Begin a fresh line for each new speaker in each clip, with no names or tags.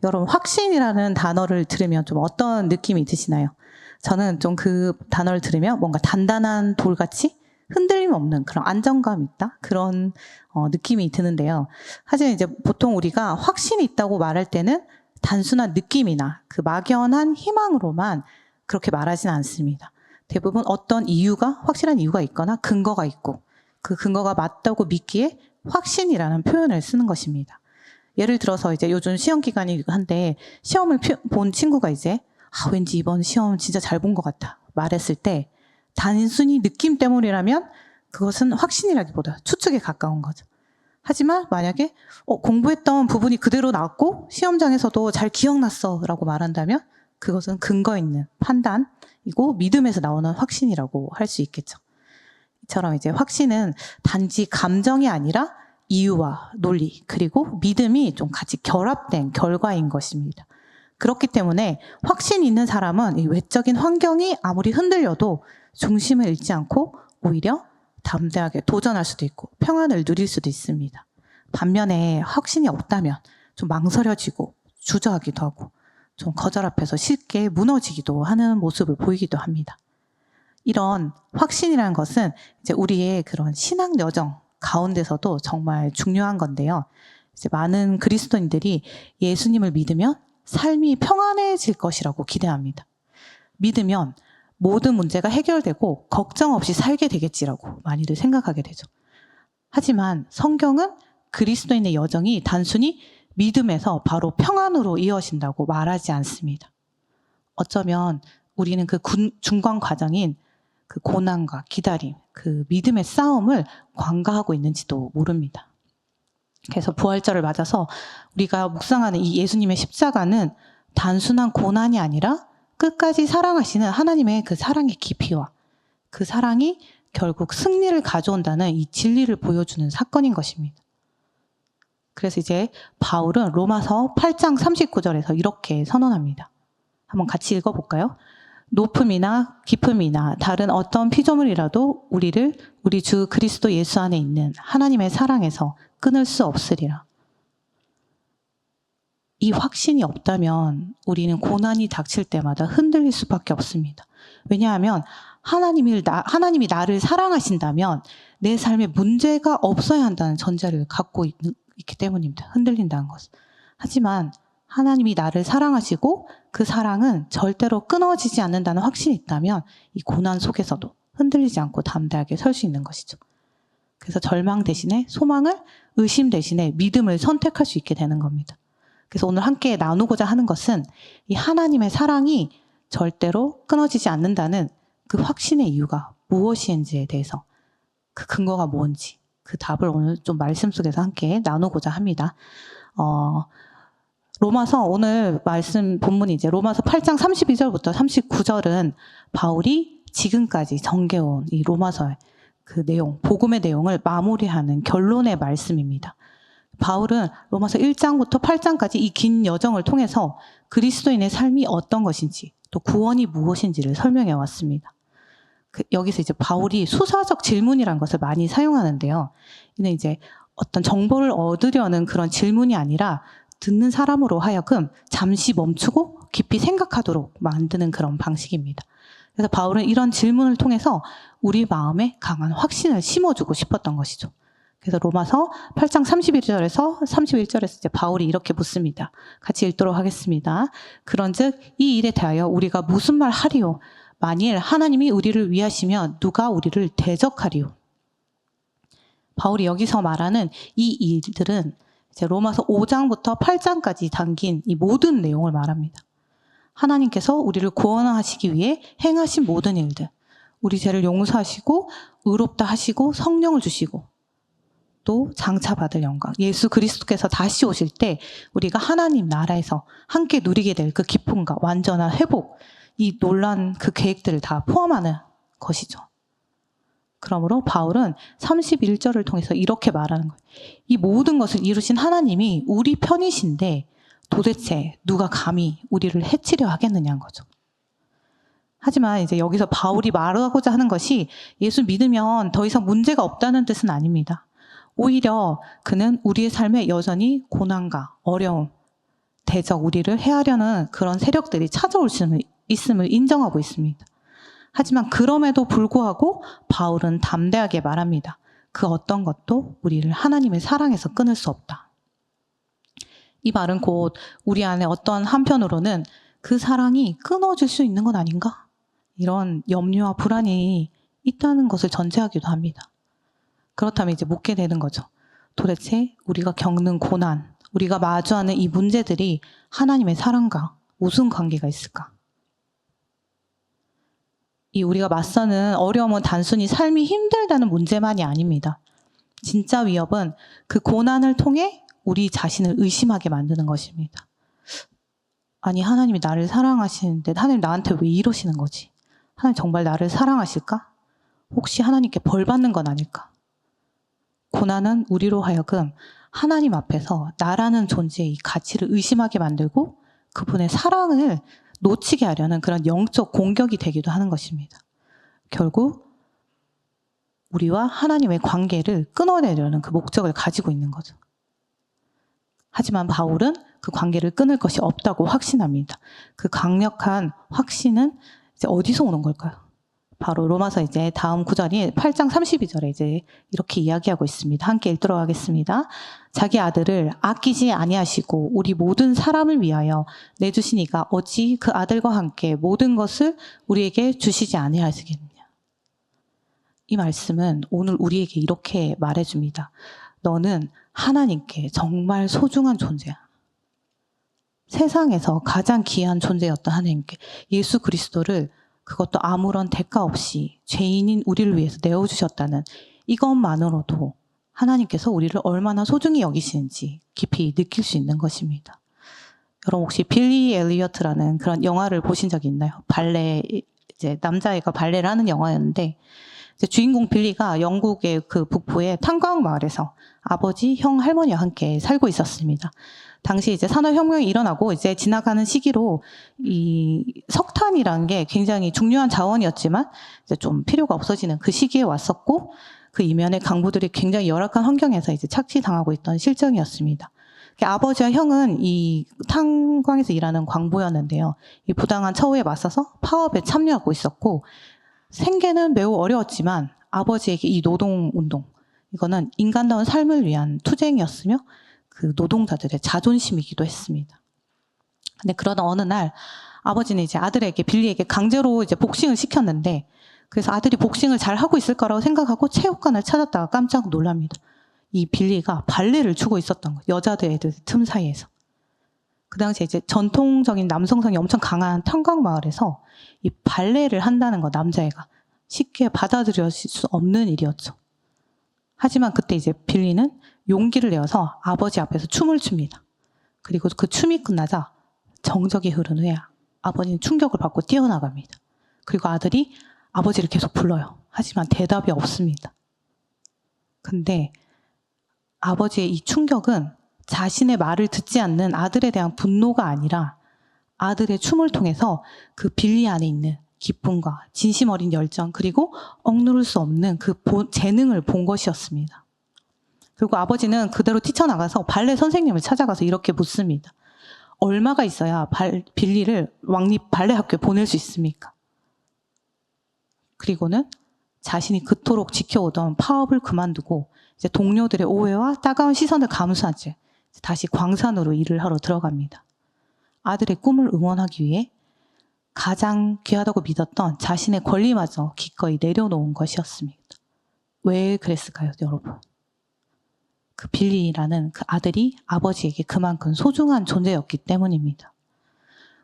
여러분, 확신이라는 단어를 들으면 좀 어떤 느낌이 드시나요? 저는 좀 그 단어를 들으면 뭔가 단단한 돌같이 흔들림 없는 그런 안정감 있다? 그런 느낌이 드는데요. 하지만 이제 보통 우리가 확신이 있다고 말할 때는 단순한 느낌이나 그 막연한 희망으로만 그렇게 말하진 않습니다. 대부분 어떤 이유가, 확실한 이유가 있거나 근거가 있고 그 근거가 맞다고 믿기에 확신이라는 표현을 쓰는 것입니다. 예를 들어서 이제 요즘 시험 기간이기도 한데 시험을 본 친구가 이제 왠지 이번 시험 진짜 잘 본 것 같아 말했을 때 단순히 느낌 때문이라면 그것은 확신이라기보다 추측에 가까운 거죠. 하지만 만약에 공부했던 부분이 그대로 나왔고 시험장에서도 잘 기억났어 라고 말한다면 그것은 근거 있는 판단이고 믿음에서 나오는 확신이라고 할 수 있겠죠. 이처럼 이제 확신은 단지 감정이 아니라 이유와 논리 그리고 믿음이 좀 같이 결합된 결과인 것입니다. 그렇기 때문에 확신이 있는 사람은 이 외적인 환경이 아무리 흔들려도 중심을 잃지 않고 오히려 담대하게 도전할 수도 있고 평안을 누릴 수도 있습니다. 반면에 확신이 없다면 좀 망설여지고 주저하기도 하고 좀 거절 앞에서 쉽게 무너지기도 하는 모습을 보이기도 합니다. 이런 확신이라는 것은 이제 우리의 그런 신앙 여정 가운데서도 정말 중요한 건데요. 이제 많은 그리스도인들이 예수님을 믿으면 삶이 평안해질 것이라고 기대합니다. 믿으면 모든 문제가 해결되고 걱정 없이 살게 되겠지라고 많이들 생각하게 되죠. 하지만 성경은 그리스도인의 여정이 단순히 믿음에서 바로 평안으로 이어진다고 말하지 않습니다. 어쩌면 우리는 그 중간 과정인 그 고난과 기다림, 그 믿음의 싸움을 관가하고 있는지도 모릅니다. 그래서 부활절을 맞아서 우리가 묵상하는 이 예수님의 십자가는 단순한 고난이 아니라 끝까지 사랑하시는 하나님의 그 사랑의 깊이와 그 사랑이 결국 승리를 가져온다는 이 진리를 보여주는 사건인 것입니다. 그래서 이제 바울은 로마서 8장 39절에서 이렇게 선언합니다. 한번 같이 읽어볼까요? 높음이나 깊음이나 다른 어떤 피조물이라도 우리를 우리 주 그리스도 예수 안에 있는 하나님의 사랑에서 끊을 수 없으리라. 이 확신이 없다면 우리는 고난이 닥칠 때마다 흔들릴 수밖에 없습니다. 왜냐하면 하나님이 나를 사랑하신다면 내 삶에 문제가 없어야 한다는 전제를 갖고 있기 때문입니다. 흔들린다는 것은. 하지만 하나님이 나를 사랑하시고 그 사랑은 절대로 끊어지지 않는다는 확신이 있다면 이 고난 속에서도 흔들리지 않고 담대하게 설 수 있는 것이죠. 그래서 절망 대신에 소망을, 의심 대신에 믿음을 선택할 수 있게 되는 겁니다. 그래서 오늘 함께 나누고자 하는 것은 이 하나님의 사랑이 절대로 끊어지지 않는다는 그 확신의 이유가 무엇인지에 대해서 그 근거가 뭔지 그 답을 오늘 좀 말씀 속에서 함께 나누고자 합니다. 로마서 오늘 말씀 본문이 이제 로마서 8장 32절부터 39절은 바울이 지금까지 전개온 이 로마서의 그 내용, 복음의 내용을 마무리하는 결론의 말씀입니다. 바울은 로마서 1장부터 8장까지 이 긴 여정을 통해서 그리스도인의 삶이 어떤 것인지 또 구원이 무엇인지를 설명해 왔습니다. 여기서 이제 바울이 수사적 질문이라는 것을 많이 사용하는데요. 이는 이제 어떤 정보를 얻으려는 그런 질문이 아니라 듣는 사람으로 하여금 잠시 멈추고 깊이 생각하도록 만드는 그런 방식입니다. 그래서 바울은 이런 질문을 통해서 우리 마음에 강한 확신을 심어주고 싶었던 것이죠. 그래서 로마서 8장 31절에서 31절에서 이제 바울이 이렇게 묻습니다. 같이 읽도록 하겠습니다. 그런즉 이 일에 대하여 우리가 무슨 말 하리요? 만일 하나님이 우리를 위하시면 누가 우리를 대적하리요? 바울이 여기서 말하는 이 일들은 이제 로마서 5장부터 8장까지 담긴 이 모든 내용을 말합니다. 하나님께서 우리를 구원하시기 위해 행하신 모든 일들, 우리 죄를 용서하시고 의롭다 하시고 성령을 주시고 또 장차 받을 영광, 예수 그리스도께서 다시 오실 때 우리가 하나님 나라에서 함께 누리게 될 그 기쁨과 완전한 회복, 이 놀라운 그 계획들을 다 포함하는 것이죠. 그러므로 바울은 31절을 통해서 이렇게 말하는 거예요. 이 모든 것을 이루신 하나님이 우리 편이신데 도대체 누가 감히 우리를 해치려 하겠느냐는 거죠. 하지만 이제 여기서 바울이 말하고자 하는 것이 예수 믿으면 더 이상 문제가 없다는 뜻은 아닙니다. 오히려 그는 우리의 삶에 여전히 고난과 어려움, 대적 우리를 해하려는 그런 세력들이 찾아올 수 있음을 인정하고 있습니다. 하지만 그럼에도 불구하고 바울은 담대하게 말합니다. 그 어떤 것도 우리를 하나님의 사랑에서 끊을 수 없다. 이 말은 곧 우리 안에 어떤 한편으로는 그 사랑이 끊어질 수 있는 건 아닌가? 이런 염려와 불안이 있다는 것을 전제하기도 합니다. 그렇다면 이제 묻게 되는 거죠. 도대체 우리가 겪는 고난, 우리가 마주하는 이 문제들이 하나님의 사랑과 무슨 관계가 있을까? 이 우리가 맞서는 어려움은 단순히 삶이 힘들다는 문제만이 아닙니다. 진짜 위협은 그 고난을 통해 우리 자신을 의심하게 만드는 것입니다. 아니, 하나님이 나를 사랑하시는데 하나님 나한테 왜 이러시는 거지? 하나님 정말 나를 사랑하실까? 혹시 하나님께 벌 받는 건 아닐까? 고난은 우리로 하여금 하나님 앞에서 나라는 존재의 가치를 의심하게 만들고 그분의 사랑을 놓치게 하려는 그런 영적 공격이 되기도 하는 것입니다. 결국 우리와 하나님의 관계를 끊어내려는 그 목적을 가지고 있는 거죠. 하지만 바울은 그 관계를 끊을 것이 없다고 확신합니다. 그 강력한 확신은 이제 어디서 오는 걸까요? 바로 로마서 이제 다음 구절이 8장 32절에 이제 이렇게 이야기하고 있습니다. 함께 읽도록 하겠습니다. 자기 아들을 아끼지 아니하시고 우리 모든 사람을 위하여 내주시니까 어찌 그 아들과 함께 모든 것을 우리에게 주시지 아니하시겠느냐. 이 말씀은 오늘 우리에게 이렇게 말해줍니다. 너는 하나님께 정말 소중한 존재야. 세상에서 가장 귀한 존재였던 하나님께 예수 그리스도를 그것도 아무런 대가 없이 죄인인 우리를 위해서 내어주셨다는 이것만으로도 하나님께서 우리를 얼마나 소중히 여기시는지 깊이 느낄 수 있는 것입니다. 여러분 혹시 빌리 엘리어트라는 그런 영화를 보신 적이 있나요? 발레, 이제 남자애가 발레를 하는 영화였는데 이제 주인공 빌리가 영국의 그 북부의 탄광 마을에서 아버지, 형, 할머니와 함께 살고 있었습니다. 당시 이제 산업혁명이 일어나고 이제 지나가는 시기로 이 석탄이라는 게 굉장히 중요한 자원이었지만 이제 좀 필요가 없어지는 그 시기에 왔었고 그 이면에 강부들이 굉장히 열악한 환경에서 이제 착취당하고 있던 실정이었습니다. 아버지와 형은 이 탄광에서 일하는 광부였는데요. 이 부당한 처우에 맞서서 파업에 참여하고 있었고 생계는 매우 어려웠지만 아버지에게 이 노동운동 이거는 인간다운 삶을 위한 투쟁이었으며 그 노동자들의 자존심이기도 했습니다. 근데 그러던 어느 날 아버지는 이제 아들에게 빌리에게 강제로 이제 복싱을 시켰는데 그래서 아들이 복싱을 잘 하고 있을 거라고 생각하고 체육관을 찾았다가 깜짝 놀랍니다. 이 빌리가 발레를 추고 있었던 거예요. 여자들 애들 틈 사이에서. 그 당시에 이제 전통적인 남성성이 엄청 강한 탄광 마을에서 이 발레를 한다는 거 남자애가 쉽게 받아들여질 수 없는 일이었죠. 하지만 그때 이제 빌리는 용기를 내어서 아버지 앞에서 춤을 춥니다. 그리고 그 춤이 끝나자 정적이 흐른 후에 아버지는 충격을 받고 뛰어나갑니다. 그리고 아들이 아버지를 계속 불러요. 하지만 대답이 없습니다. 근데 아버지의 이 충격은 자신의 말을 듣지 않는 아들에 대한 분노가 아니라 아들의 춤을 통해서 그 빌리 안에 있는 기쁨과 진심 어린 열정 그리고 억누를 수 없는 그 재능을 본 것이었습니다. 그리고 아버지는 그대로 뛰쳐나가서 발레 선생님을 찾아가서 이렇게 묻습니다. 얼마가 있어야 빌리를 왕립 발레 학교에 보낼 수 있습니까? 그리고는 자신이 그토록 지켜오던 파업을 그만두고 이제 동료들의 오해와 따가운 시선을 감수한 채 다시 광산으로 일을 하러 들어갑니다. 아들의 꿈을 응원하기 위해 가장 귀하다고 믿었던 자신의 권리마저 기꺼이 내려놓은 것이었습니다. 왜 그랬을까요, 여러분? 그 빌리라는 그 아들이 아버지에게 그만큼 소중한 존재였기 때문입니다.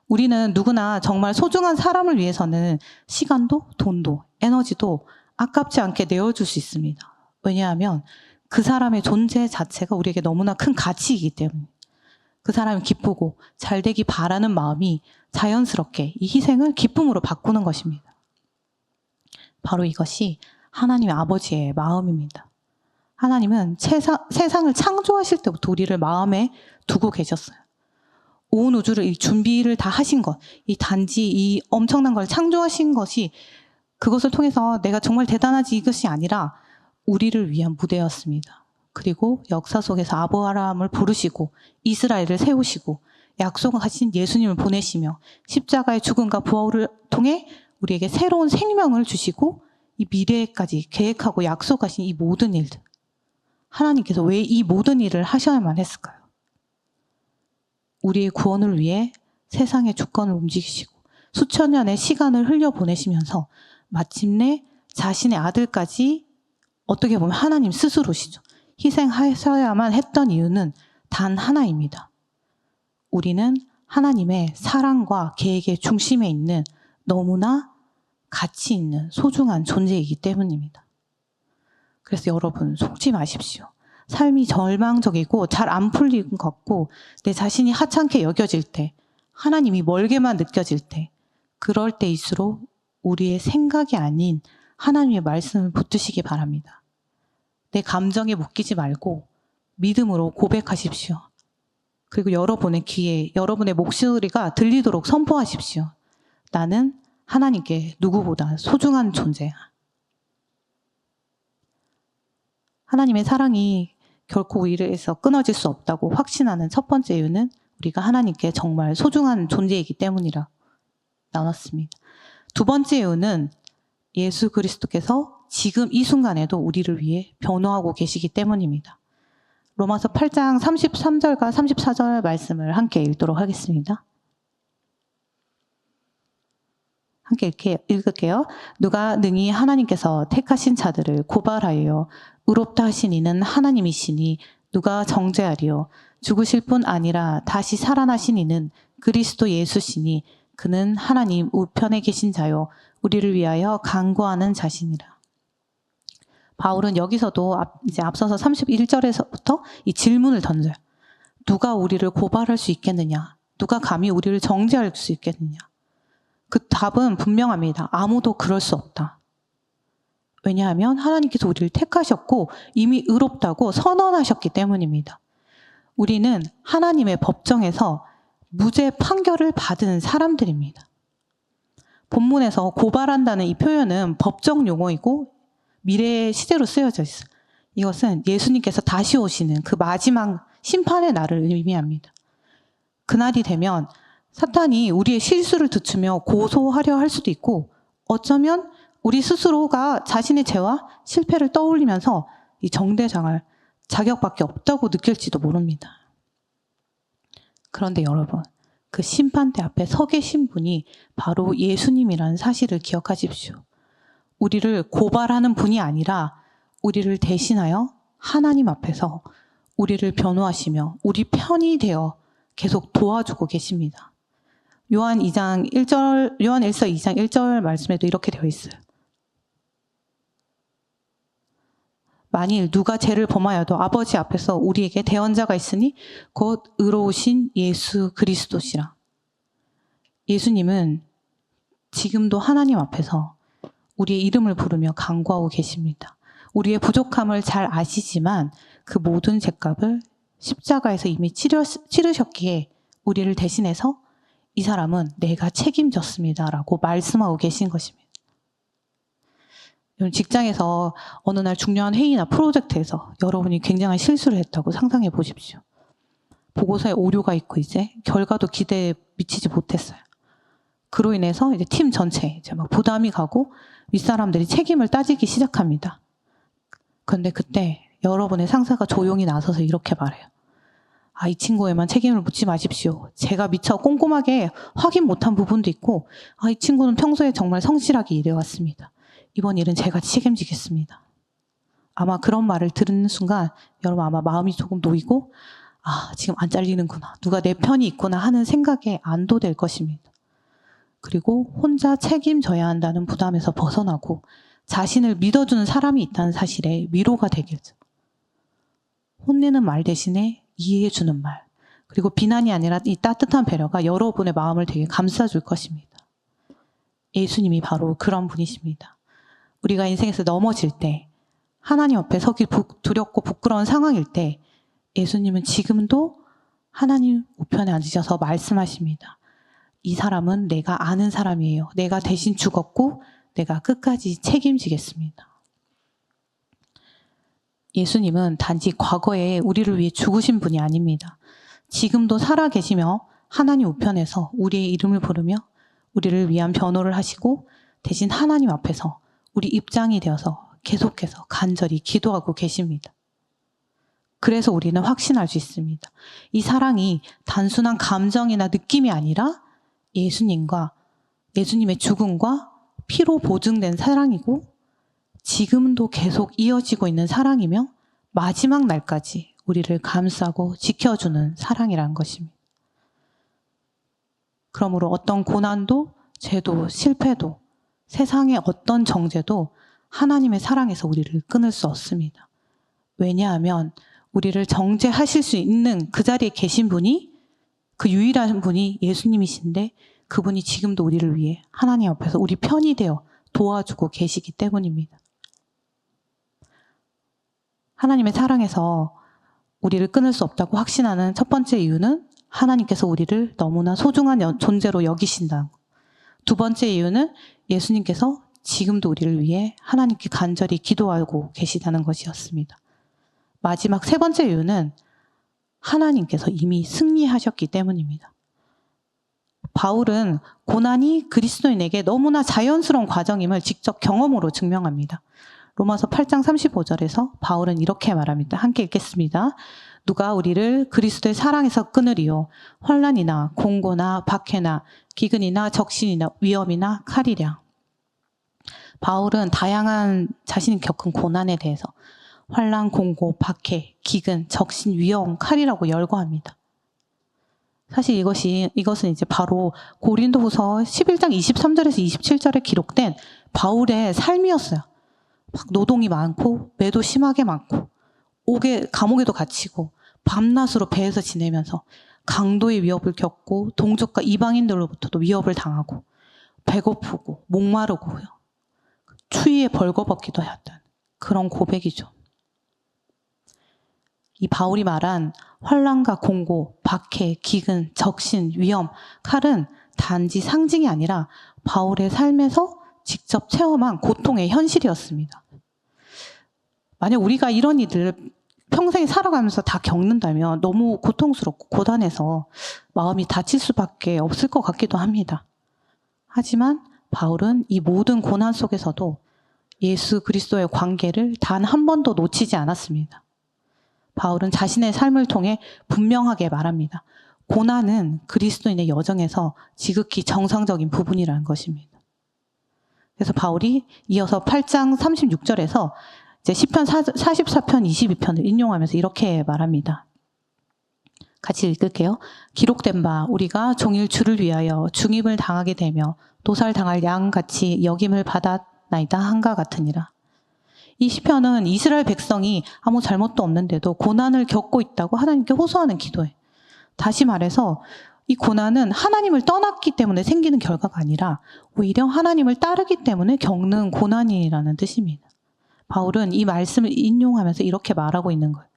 우리는 누구나 정말 소중한 사람을 위해서는 시간도 돈도 에너지도 아깝지 않게 내어줄 수 있습니다. 왜냐하면 그 사람의 존재 자체가 우리에게 너무나 큰 가치이기 때문에 그 사람이 기쁘고 잘되기 바라는 마음이 자연스럽게 이 희생을 기쁨으로 바꾸는 것입니다. 바로 이것이 하나님의 아버지의 마음입니다. 하나님은 세상을 창조하실 때부터 우리를 마음에 두고 계셨어요. 온 우주를 이 준비를 다 하신 것, 이 단지 이 엄청난 걸 창조하신 것이 그것을 통해서 내가 정말 대단하지 이것이 아니라 우리를 위한 무대였습니다. 그리고 역사 속에서 아브라함을 부르시고 이스라엘을 세우시고 약속하신 예수님을 보내시며 십자가의 죽음과 부활을 통해 우리에게 새로운 생명을 주시고 이 미래까지 계획하고 약속하신 이 모든 일들, 하나님께서 왜 이 모든 일을 하셔야만 했을까요? 우리의 구원을 위해 세상의 주권을 움직이시고 수천 년의 시간을 흘려보내시면서 마침내 자신의 아들까지 어떻게 보면 하나님 스스로시죠. 희생하셔야만 했던 이유는 단 하나입니다. 우리는 하나님의 사랑과 계획의 중심에 있는 너무나 가치 있는 소중한 존재이기 때문입니다. 그래서 여러분 속지 마십시오. 삶이 절망적이고 잘 안 풀리는 것 같고 내 자신이 하찮게 여겨질 때, 하나님이 멀게만 느껴질 때, 그럴 때일수록 우리의 생각이 아닌 하나님의 말씀을 붙드시기 바랍니다. 내 감정에 묶이지 말고 믿음으로 고백하십시오. 그리고 여러분의 귀에 여러분의 목소리가 들리도록 선포하십시오. 나는 하나님께 누구보다 소중한 존재야. 하나님의 사랑이 결코 우리에서 끊어질 수 없다고 확신하는 첫 번째 이유는 우리가 하나님께 정말 소중한 존재이기 때문이라 나눴습니다. 두 번째 이유는 예수 그리스도께서 지금 이 순간에도 우리를 위해 변호하고 계시기 때문입니다. 로마서 8장 33절과 34절 말씀을 함께 읽도록 하겠습니다. 함께 읽을게요. 누가 능히 하나님께서 택하신 자들을 고발하여 의롭다 하신 이는 하나님이시니 누가 정죄하리요. 죽으실 뿐 아니라 다시 살아나신 이는 그리스도 예수시니 그는 하나님 우편에 계신 자요 우리를 위하여 간구하는 자시니라. 바울은 여기서도 이제 앞서서 31절에서부터 이 질문을 던져요. 누가 우리를 고발할 수 있겠느냐? 누가 감히 우리를 정죄할 수 있겠느냐? 그 답은 분명합니다. 아무도 그럴 수 없다. 왜냐하면 하나님께서 우리를 택하셨고 이미 의롭다고 선언하셨기 때문입니다. 우리는 하나님의 법정에서 무죄 판결을 받은 사람들입니다. 본문에서 고발한다는 이 표현은 법정 용어이고 미래의 시제로 쓰여져 있어요. 이것은 예수님께서 다시 오시는 그 마지막 심판의 날을 의미합니다. 그날이 되면 사탄이 우리의 실수를 듣추며 고소하려 할 수도 있고 어쩌면 우리 스스로가 자신의 죄와 실패를 떠올리면서 이 정대장할 자격밖에 없다고 느낄지도 모릅니다. 그런데 여러분, 그 심판대 앞에 서 계신 분이 바로 예수님이라는 사실을 기억하십시오. 우리를 고발하는 분이 아니라 우리를 대신하여 하나님 앞에서 우리를 변호하시며 우리 편이 되어 계속 도와주고 계십니다. 요한 1서 2장 1절 말씀에도 이렇게 되어 있어요. 만일 누가 죄를 범하여도 아버지 앞에서 우리에게 대언자가 있으니 곧 의로우신 예수 그리스도시라. 예수님은 지금도 하나님 앞에서 우리의 이름을 부르며 간구하고 계십니다. 우리의 부족함을 잘 아시지만 그 모든 죄값을 십자가에서 이미 치르셨기에 우리를 대신해서 이 사람은 내가 책임졌습니다라고 말씀하고 계신 것입니다. 직장에서 어느 날 중요한 회의나 프로젝트에서 여러분이 굉장한 실수를 했다고 상상해 보십시오. 보고서에 오류가 있고 이제 결과도 기대에 미치지 못했어요. 그로 인해서 이제 팀 전체 이제 막 부담이 가고 윗사람들이 책임을 따지기 시작합니다. 그런데 그때 여러분의 상사가 조용히 나서서 이렇게 말해요. 아, 이 친구에만 책임을 묻지 마십시오. 제가 미처 꼼꼼하게 확인 못한 부분도 있고, 아, 이 친구는 평소에 정말 성실하게 일해왔습니다. 이번 일은 제가 책임지겠습니다. 아마 그런 말을 들은 순간 여러분 아마 마음이 조금 놓이고 아, 지금 안 잘리는구나. 누가 내 편이 있구나 하는 생각에 안도될 것입니다. 그리고 혼자 책임져야 한다는 부담에서 벗어나고 자신을 믿어주는 사람이 있다는 사실에 위로가 되겠죠. 혼내는 말 대신에 이해해주는 말, 그리고 비난이 아니라 이 따뜻한 배려가 여러분의 마음을 되게 감싸줄 것입니다. 예수님이 바로 그런 분이십니다. 우리가 인생에서 넘어질 때, 하나님 앞에 서기 두렵고 부끄러운 상황일 때 예수님은 지금도 하나님 우편에 앉으셔서 말씀하십니다. 이 사람은 내가 아는 사람이에요. 내가 대신 죽었고 내가 끝까지 책임지겠습니다. 예수님은 단지 과거에 우리를 위해 죽으신 분이 아닙니다. 지금도 살아계시며 하나님 우편에서 우리의 이름을 부르며 우리를 위한 변호를 하시고 대신 하나님 앞에서 우리 입장이 되어서 계속해서 간절히 기도하고 계십니다. 그래서 우리는 확신할 수 있습니다. 이 사랑이 단순한 감정이나 느낌이 아니라 예수님의 죽음과 피로 보증된 사랑이고 지금도 계속 이어지고 있는 사랑이며 마지막 날까지 우리를 감싸고 지켜주는 사랑이라는 것입니다. 그러므로 어떤 고난도, 죄도, 실패도, 세상의 어떤 정죄도 하나님의 사랑에서 우리를 끊을 수 없습니다. 왜냐하면 우리를 정죄하실 수 있는 그 자리에 계신 분이, 그 유일한 분이 예수님이신데 그분이 지금도 우리를 위해 하나님 앞에서 우리 편이 되어 도와주고 계시기 때문입니다. 하나님의 사랑에서 우리를 끊을 수 없다고 확신하는 첫 번째 이유는 하나님께서 우리를 너무나 소중한 존재로 여기신다. 두 번째 이유는 예수님께서 지금도 우리를 위해 하나님께 간절히 기도하고 계시다는 것이었습니다. 마지막 세 번째 이유는 하나님께서 이미 승리하셨기 때문입니다. 바울은 고난이 그리스도인에게 너무나 자연스러운 과정임을 직접 경험으로 증명합니다. 로마서 8장 35절에서 바울은 이렇게 말합니다. 함께 읽겠습니다. 누가 우리를 그리스도의 사랑에서 끊으리요? 환난이나 공고나 박해나 기근이나 적신이나 위험이나 칼이랴. 바울은 다양한 자신이 겪은 고난에 대해서 환난, 공고, 박해, 기근, 적신, 위험, 칼이라고 열거합니다. 사실 이것은 이제 바로 고린도후서 11장 23절에서 27절에 기록된 바울의 삶이었어요. 막 노동이 많고 매도 심하게 많고 감옥에도 갇히고 밤낮으로 배에서 지내면서 강도의 위협을 겪고 동족과 이방인들로부터도 위협을 당하고 배고프고 목마르고요. 추위에 벌거벗기도 했던 그런 고백이죠. 이 바울이 말한 환난과 공고, 박해, 기근, 적신, 위험, 칼은 단지 상징이 아니라 바울의 삶에서 직접 체험한 고통의 현실이었습니다. 만약 우리가 이런 일들을 평생 살아가면서 다 겪는다면 너무 고통스럽고 고단해서 마음이 다칠 수밖에 없을 것 같기도 합니다. 하지만 바울은 이 모든 고난 속에서도 예수 그리스도의 관계를 단 한 번도 놓치지 않았습니다. 바울은 자신의 삶을 통해 분명하게 말합니다. 고난은 그리스도인의 여정에서 지극히 정상적인 부분이라는 것입니다. 그래서 바울이 이어서 8장 36절에서 이제 시편 44편 22편을 인용하면서 이렇게 말합니다. 같이 읽을게요. 기록된 바 우리가 종일 주를 위하여 중임을 당하게 되며 도살당할 양같이 여김을 받았나이다 한가 같으니라. 이 시편은 이스라엘 백성이 아무 잘못도 없는데도 고난을 겪고 있다고 하나님께 호소하는 기도예요. 다시 말해서 이 고난은 하나님을 떠났기 때문에 생기는 결과가 아니라 오히려 하나님을 따르기 때문에 겪는 고난이라는 뜻입니다. 바울은 이 말씀을 인용하면서 이렇게 말하고 있는 거예요.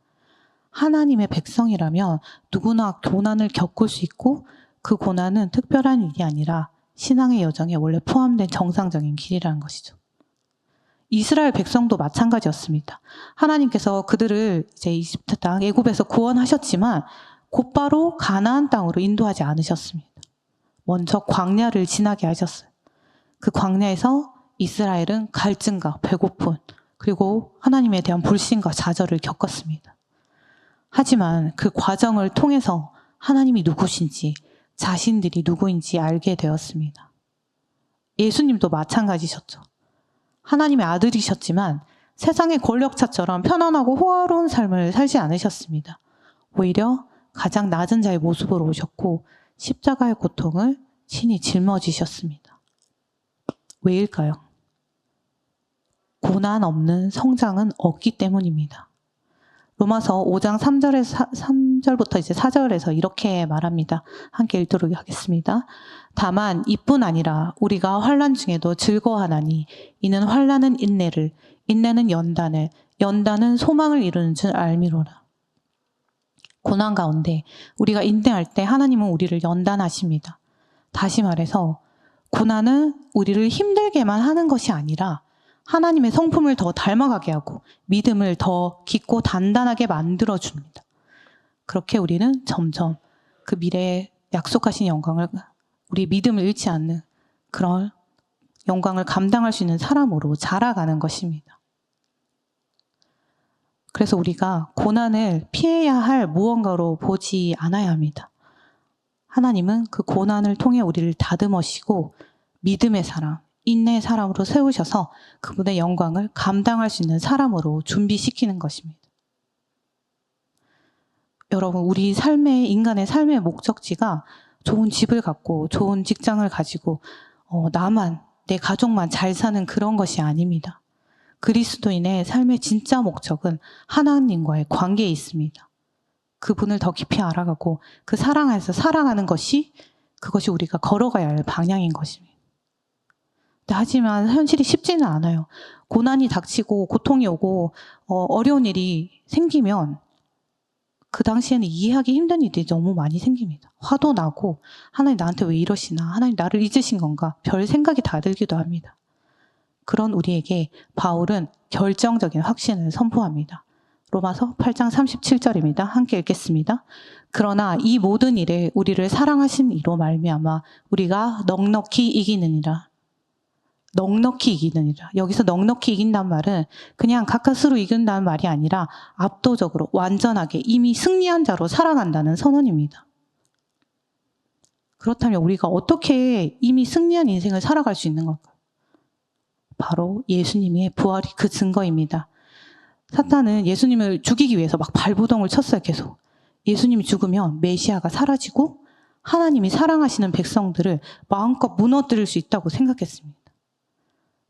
하나님의 백성이라면 누구나 고난을 겪을 수 있고 그 고난은 특별한 일이 아니라 신앙의 여정에 원래 포함된 정상적인 길이라는 것이죠. 이스라엘 백성도 마찬가지였습니다. 하나님께서 그들을 이제 이집트 땅 애굽에서 구원하셨지만 곧바로 가나안 땅으로 인도하지 않으셨습니다. 먼저 광야를 지나게 하셨어요. 그 광야에서 이스라엘은 갈증과 배고픔 그리고 하나님에 대한 불신과 좌절을 겪었습니다. 하지만 그 과정을 통해서 하나님이 누구신지 자신들이 누구인지 알게 되었습니다. 예수님도 마찬가지셨죠. 하나님의 아들이셨지만 세상의 권력자처럼 편안하고 호화로운 삶을 살지 않으셨습니다. 오히려 가장 낮은 자의 모습으로 오셨고 십자가의 고통을 친히 짊어지셨습니다. 왜일까요? 고난 없는 성장은 없기 때문입니다. 로마서 5장 3절부터 이제 4절에서 이렇게 말합니다. 함께 읽도록 하겠습니다. 다만 이뿐 아니라 우리가 환난 중에도 즐거워하나니 이는 환난은 인내를, 인내는 연단을, 연단은 소망을 이루는 줄 알미로라. 고난 가운데 우리가 인내할 때 하나님은 우리를 연단하십니다. 다시 말해서 고난은 우리를 힘들게만 하는 것이 아니라 하나님의 성품을 더 닮아가게 하고 믿음을 더 깊고 단단하게 만들어줍니다. 그렇게 우리는 점점 그 미래의 약속하신 영광을, 우리 믿음을 잃지 않는 그런 영광을 감당할 수 있는 사람으로 자라가는 것입니다. 그래서 우리가 고난을 피해야 할 무언가로 보지 않아야 합니다. 하나님은 그 고난을 통해 우리를 다듬으시고 믿음의 사람, 인내의 사람으로 세우셔서 그분의 영광을 감당할 수 있는 사람으로 준비시키는 것입니다. 여러분, 우리 인간의 삶의 목적지가 좋은 집을 갖고 좋은 직장을 가지고 나만, 내 가족만 잘 사는 그런 것이 아닙니다. 그리스도인의 삶의 진짜 목적은 하나님과의 관계에 있습니다. 그분을 더 깊이 알아가고 그 사랑 안에서 살아가는 것이, 그것이 우리가 걸어가야 할 방향인 것입니다. 하지만 현실이 쉽지는 않아요. 고난이 닥치고 고통이 오고 어려운 일이 생기면 그 당시에는 이해하기 힘든 일이 너무 많이 생깁니다. 화도 나고 하나님 나한테 왜 이러시나, 하나님 나를 잊으신 건가, 별 생각이 다 들기도 합니다. 그런 우리에게 바울은 결정적인 확신을 선포합니다. 로마서 8장 37절입니다. 함께 읽겠습니다. 그러나 이 모든 일에 우리를 사랑하신 이로 말미암아 우리가 넉넉히 이기느니라. 넉넉히 이기느니라. 여기서 넉넉히 이긴다는 말은 그냥 가까스로 이긴다는 말이 아니라 압도적으로 완전하게 이미 승리한 자로 살아간다는 선언입니다. 그렇다면 우리가 어떻게 이미 승리한 인생을 살아갈 수 있는 걸까요? 바로 예수님의 부활이 그 증거입니다. 사탄은 예수님을 죽이기 위해서 막 발부동을 쳤어요, 계속. 예수님이 죽으면 메시아가 사라지고 하나님이 사랑하시는 백성들을 마음껏 무너뜨릴 수 있다고 생각했습니다.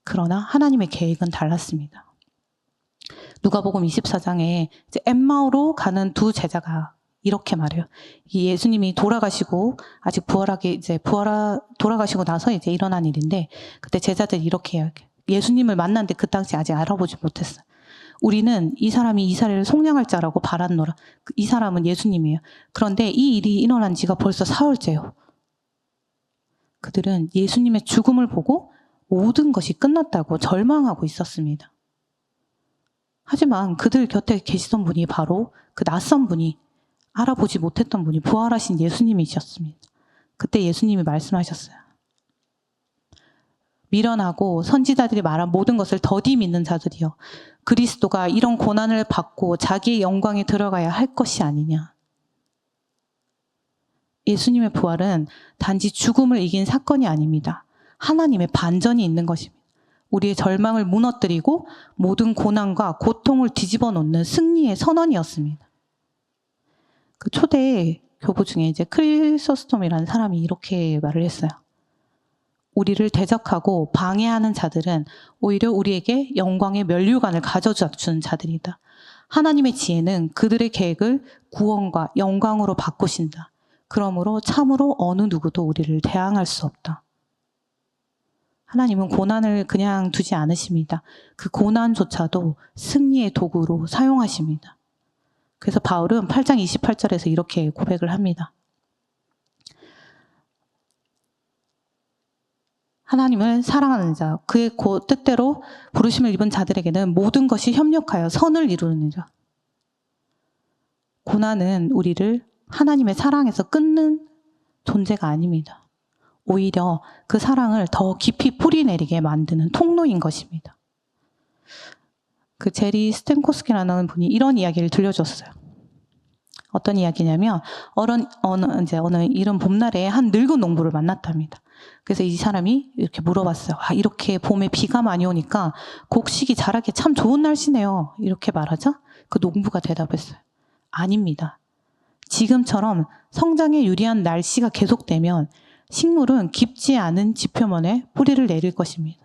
그러나 하나님의 계획은 달랐습니다. 누가복음 24장에 이제 엠마오로 가는 두 제자가 이렇게 말해요. 예수님이 돌아가시고 아직 돌아가시고 나서 이제 일어난 일인데, 그때 제자들이 이렇게 해요. 예수님을 만났는데 그 당시 아직 알아보지 못했어요. 우리는 이 사람이 이스라엘을 속량할 자라고 바랐노라. 이 사람은 예수님이에요. 그런데 이 일이 일어난 지가 벌써 사흘째요. 그들은 예수님의 죽음을 보고 모든 것이 끝났다고 절망하고 있었습니다. 하지만 그들 곁에 계시던 분이 바로 그 낯선 분이, 알아보지 못했던 분이 부활하신 예수님이셨습니다. 그때 예수님이 말씀하셨어요. 미련하고 선지자들이 말한 모든 것을 더디 믿는 자들이여, 그리스도가 이런 고난을 받고 자기의 영광에 들어가야 할 것이 아니냐. 예수님의 부활은 단지 죽음을 이긴 사건이 아닙니다. 하나님의 반전이 있는 것입니다. 우리의 절망을 무너뜨리고 모든 고난과 고통을 뒤집어 놓는 승리의 선언이었습니다. 그 초대 교부 중에 이제 크리소스톰이라는 사람이 이렇게 말을 했어요. 우리를 대적하고 방해하는 자들은 오히려 우리에게 영광의 면류관을 가져다 주는 자들이다. 하나님의 지혜는 그들의 계획을 구원과 영광으로 바꾸신다. 그러므로 참으로 어느 누구도 우리를 대항할 수 없다. 하나님은 고난을 그냥 두지 않으십니다. 그 고난조차도 승리의 도구로 사용하십니다. 그래서 바울은 8장 28절에서 이렇게 고백을 합니다. 하나님을 사랑하는 자, 그의 뜻대로 부르심을 입은 자들에게는 모든 것이 협력하여 선을 이루는 자. 고난은 우리를 하나님의 사랑에서 끊는 존재가 아닙니다. 오히려 그 사랑을 더 깊이 뿌리내리게 만드는 통로인 것입니다. 그 제리 스탠코스키라는 분이 이런 이야기를 들려줬어요. 어떤 이야기냐면 어느 이른 봄날에 한 늙은 농부를 만났답니다. 그래서 이 사람이 이렇게 물어봤어요. 이렇게 봄에 비가 많이 오니까 곡식이 자라기 참 좋은 날씨네요. 이렇게 말하자 그 농부가 대답했어요. 아닙니다. 지금처럼 성장에 유리한 날씨가 계속되면 식물은 깊지 않은 지표면에 뿌리를 내릴 것입니다.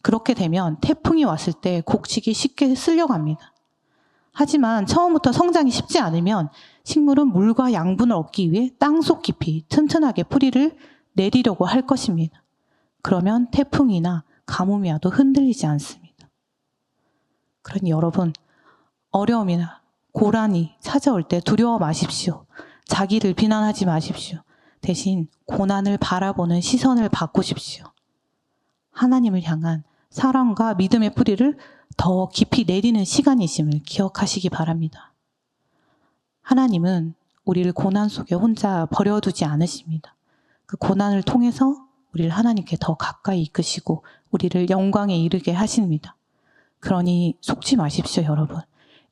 그렇게 되면 태풍이 왔을 때 곡식이 쉽게 쓸려갑니다. 하지만 처음부터 성장이 쉽지 않으면 식물은 물과 양분을 얻기 위해 땅속 깊이 튼튼하게 뿌리를 내리려고 할 것입니다. 그러면 태풍이나 가뭄이 와도 흔들리지 않습니다. 그러니 여러분, 어려움이나 고난이 찾아올 때 두려워 마십시오. 자기를 비난하지 마십시오. 대신 고난을 바라보는 시선을 바꾸십시오. 하나님을 향한 사랑과 믿음의 뿌리를 더 깊이 내리는 시간이심을 기억하시기 바랍니다. 하나님은 우리를 고난 속에 혼자 버려두지 않으십니다. 그 고난을 통해서 우리를 하나님께 더 가까이 이끄시고 우리를 영광에 이르게 하십니다. 그러니 속지 마십시오, 여러분.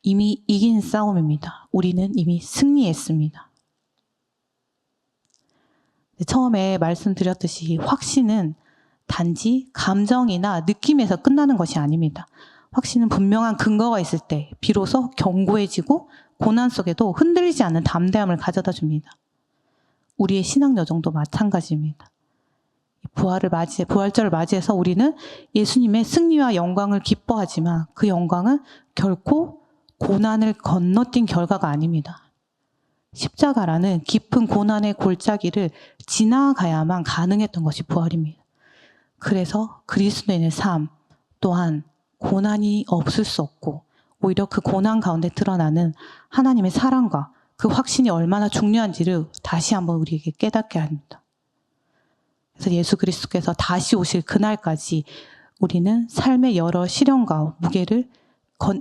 이미 이긴 싸움입니다. 우리는 이미 승리했습니다. 처음에 말씀드렸듯이 확신은 단지 감정이나 느낌에서 끝나는 것이 아닙니다. 확신은 분명한 근거가 있을 때 비로소 견고해지고 고난 속에도 흔들리지 않는 담대함을 가져다 줍니다. 우리의 신앙 여정도 마찬가지입니다. 부활절을 맞이해서 우리는 예수님의 승리와 영광을 기뻐하지만 그 영광은 결코 고난을 건너뛴 결과가 아닙니다. 십자가라는 깊은 고난의 골짜기를 지나가야만 가능했던 것이 부활입니다. 그래서 그리스도인의 삶 또한 고난이 없을 수 없고 오히려 그 고난 가운데 드러나는 하나님의 사랑과 그 확신이 얼마나 중요한지를 다시 한번 우리에게 깨닫게 합니다. 그래서 예수 그리스도께서 다시 오실 그날까지 우리는 삶의 여러 시련과 무게를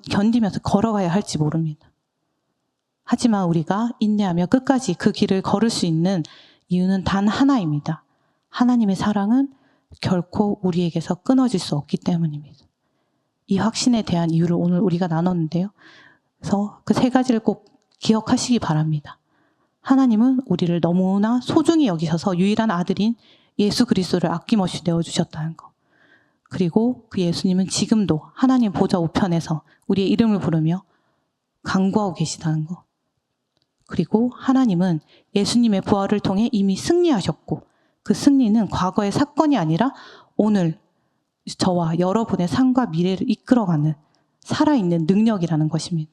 견디면서 걸어가야 할지 모릅니다. 하지만 우리가 인내하며 끝까지 그 길을 걸을 수 있는 이유는 단 하나입니다. 하나님의 사랑은 결코 우리에게서 끊어질 수 없기 때문입니다. 이 확신에 대한 이유를 오늘 우리가 나눴는데요. 그래서 그 세 가지를 꼭 기억하시기 바랍니다. 하나님은 우리를 너무나 소중히 여기셔서 유일한 아들인 예수 그리스도를 아낌없이 내어주셨다는 것. 그리고 그 예수님은 지금도 하나님 보좌 우편에서 우리의 이름을 부르며 간구하고 계시다는 것. 그리고 하나님은 예수님의 부활을 통해 이미 승리하셨고 그 승리는 과거의 사건이 아니라 오늘 저와 여러분의 삶과 미래를 이끌어가는 살아있는 능력이라는 것입니다.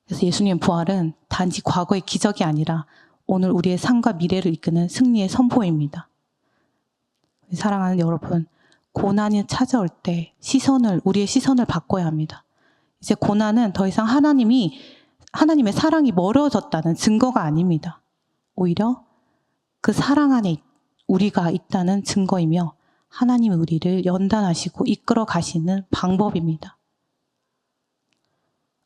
그래서 예수님의 부활은 단지 과거의 기적이 아니라 오늘 우리의 삶과 미래를 이끄는 승리의 선포입니다. 사랑하는 여러분, 고난이 찾아올 때 우리의 시선을 바꿔야 합니다. 이제 고난은 더 이상 하나님의 사랑이 멀어졌다는 증거가 아닙니다. 오히려 그 사랑 안에 우리가 있다는 증거이며 하나님이 우리를 연단하시고 이끌어 가시는 방법입니다.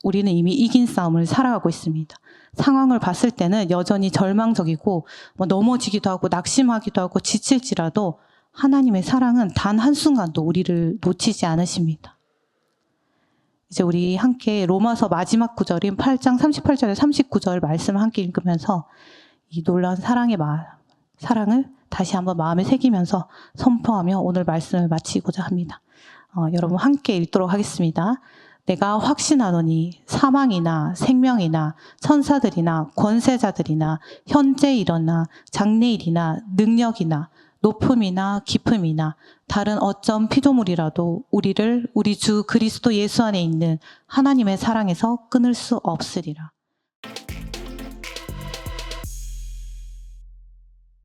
우리는 이미 이긴 싸움을 살아가고 있습니다. 상황을 봤을 때는 여전히 절망적이고 넘어지기도 하고 낙심하기도 하고 지칠지라도 하나님의 사랑은 단 한순간도 우리를 놓치지 않으십니다. 이제 우리 함께 로마서 마지막 구절인 8장 38절에 39절 말씀을 함께 읽으면서 이 놀라운 사랑을 다시 한번 마음에 새기면서 선포하며 오늘 말씀을 마치고자 합니다. 여러분 함께 읽도록 하겠습니다. 내가 확신하노니 사망이나 생명이나 천사들이나 권세자들이나 현재 일어나 장래일이나 능력이나 높음이나 깊음이나 다른 어떤 피조물이라도 우리를 우리 주 그리스도 예수 안에 있는 하나님의 사랑에서 끊을 수 없으리라.